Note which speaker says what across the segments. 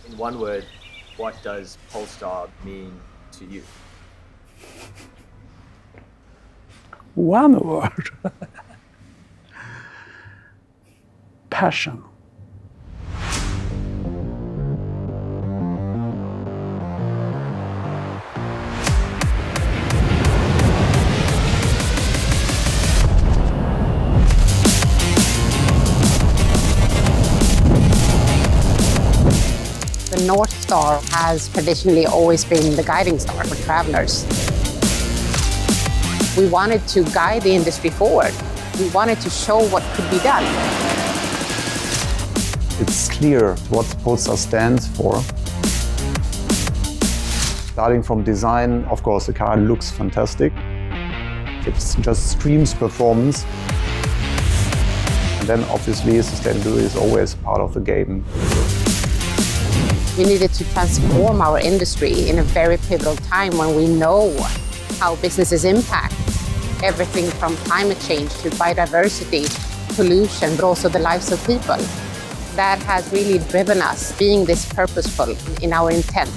Speaker 1: In one word, what does Polestar mean to you?
Speaker 2: One word. Passion.
Speaker 3: The North Star has traditionally always been the guiding star for travelers. We wanted to guide the industry forward. We wanted to show what could be done.
Speaker 4: It's clear what Polestar stands for. Starting from design, of course, the car looks fantastic. It just screams performance. And then obviously sustainability is always part of the game.
Speaker 3: We needed to transform our industry in a very pivotal time when we know how businesses impact everything from climate change to biodiversity, pollution, but also the lives of people. That has really driven us being this purposeful in our intent.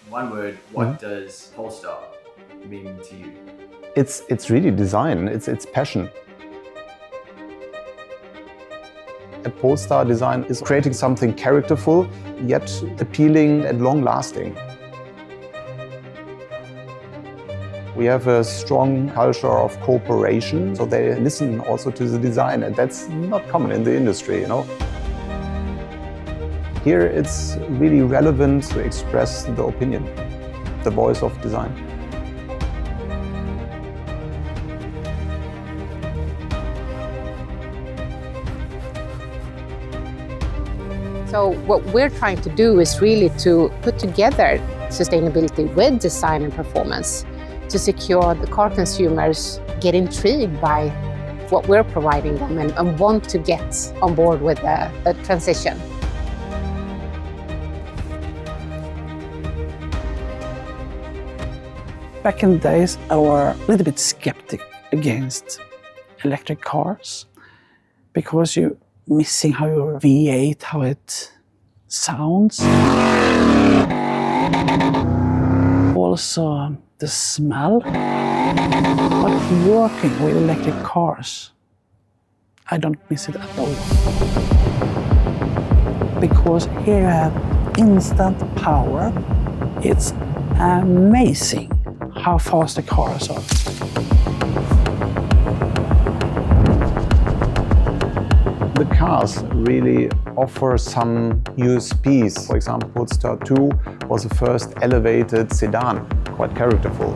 Speaker 1: One word, what does Polestar mean to you?
Speaker 4: It's really design, it's passion. A Polestar design is creating something characterful, yet appealing and long-lasting. We have a strong culture of cooperation, so they listen also to the design, and that's not common in the industry, you know. Here it's really relevant to express the opinion, the voice of design.
Speaker 3: So what we're trying to do is really to put together sustainability with design and performance to secure the car consumers get intrigued by what we're providing them and want to get on board with the transition.
Speaker 2: Back in the days, I was a little bit skeptic against electric cars because you're missing how your V8, how it sounds. Also, the smell. But working with electric cars, I don't miss it at all. Because here you have instant power. It's amazing how fast the cars are.
Speaker 4: The cars really offer some USPs. For example, Polestar 2 was the first elevated sedan, quite characterful.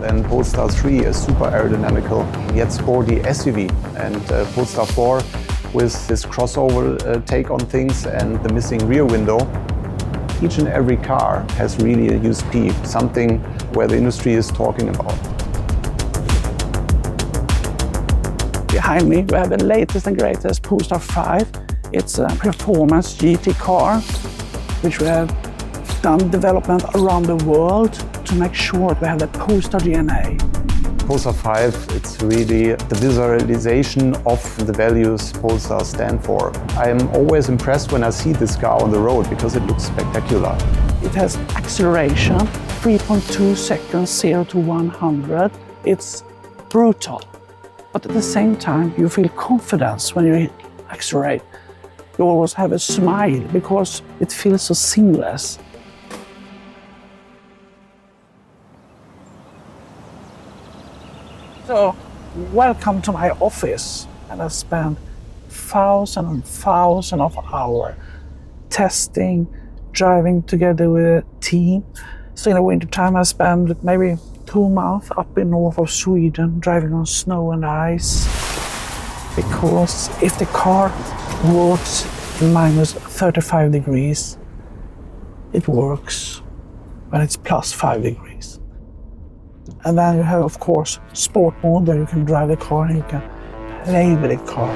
Speaker 4: Then Polestar 3, a super aerodynamical yet sporty SUV. And Polestar 4 with this crossover take on things and the missing rear window. Each and every car has really a USP, something where the industry is talking about.
Speaker 2: Behind me, we have the latest and greatest Polestar 5. It's a performance GT car, which we have done development around the world to make sure we have the Polestar DNA.
Speaker 4: Polestar 5, it's really the visualization of the values Polestar stand for. I'm always impressed when I see this car on the road because it looks spectacular.
Speaker 2: It has acceleration, 3.2 seconds, 0 to 100. It's brutal. But at the same time, you feel confidence when you accelerate. You always have a smile because it feels so seamless. So, welcome to my office. And I spent thousands and thousands of hours testing, driving together with a team. So in the winter time, I spend maybe 2 months up in north of Sweden, driving on snow and ice. Because if the car works in minus 35 degrees, it works when it's plus 5 degrees. And then you have, of course, sport mode, where you can drive the car and you can play with the car.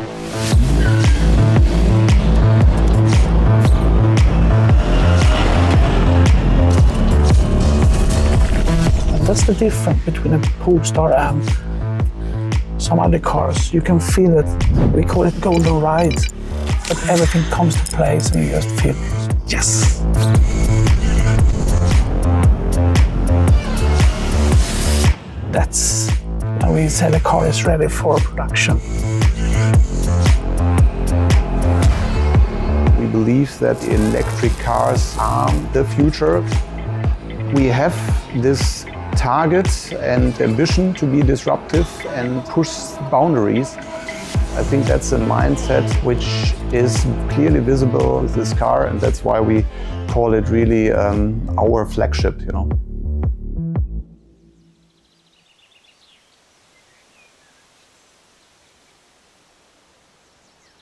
Speaker 2: That's the difference between a Polestar and some other cars. You can feel it. We call it golden ride. But everything comes to place and you just feel, yes! That's when we say the car is ready for production.
Speaker 4: We believe that electric cars are the future. We have this target and ambition to be disruptive and push boundaries. I think that's a mindset which is clearly visible with this car, and that's why we call it really our flagship, you know.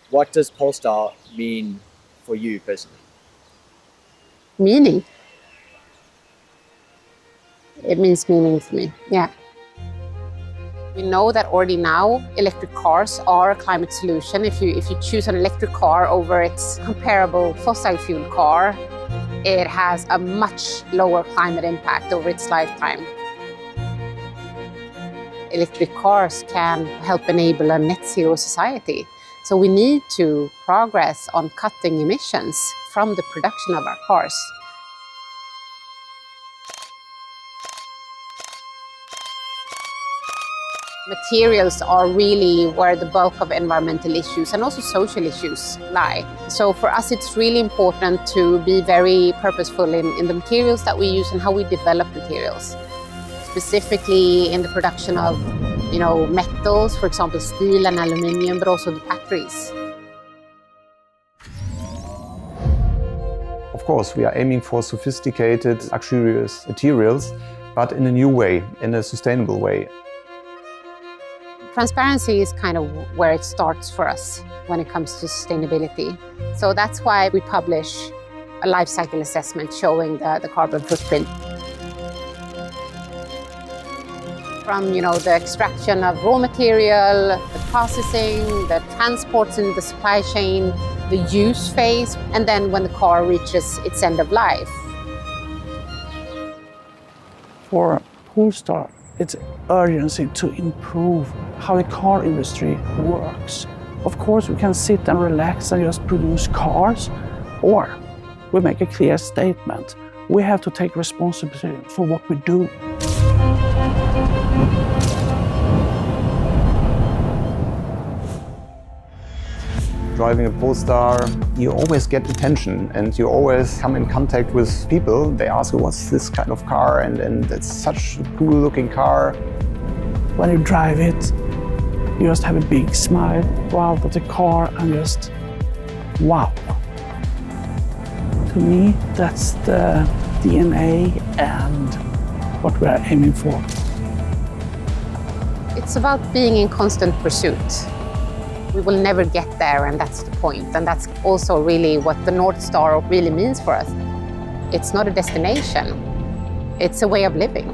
Speaker 1: What does Polestar mean for you personally?
Speaker 3: Meaning. It means meaning for me, yeah. We know that already now electric cars are a climate solution. If you choose an electric car over its comparable fossil fuel car, it has a much lower climate impact over its lifetime. Electric cars can help enable a net zero society. So we need to progress on cutting emissions from the production of our cars. Materials are really where the bulk of environmental issues and also social issues lie. So for us, it's really important to be very purposeful in the materials that we use and how we develop materials. Specifically in the production of, metals, for example, steel and aluminium, but also the batteries.
Speaker 4: Of course, we are aiming for sophisticated, luxurious materials, but in a new way, in a sustainable way.
Speaker 3: Transparency is kind of where it starts for us when it comes to sustainability. So that's why we publish a life cycle assessment showing the carbon footprint. From the extraction of raw material, the processing, the transports in the supply chain, the use phase, and then when the car reaches its end of life.
Speaker 2: For Polestar, it's urgency to improve how the car industry works. Of course, we can sit and relax and just produce cars, or we make a clear statement. We have to take responsibility for what we do.
Speaker 4: Driving a Polestar, you always get attention and you always come in contact with people. They ask you, what's this kind of car? And it's such a cool looking car.
Speaker 2: When you drive it, you just have a big smile, wow, at the car, and just, wow. To me, that's the DNA and what we are aiming for.
Speaker 3: It's about being in constant pursuit. We will never get there, and that's the point. And that's also really what the North Star really means for us. It's not a destination, it's a way of living.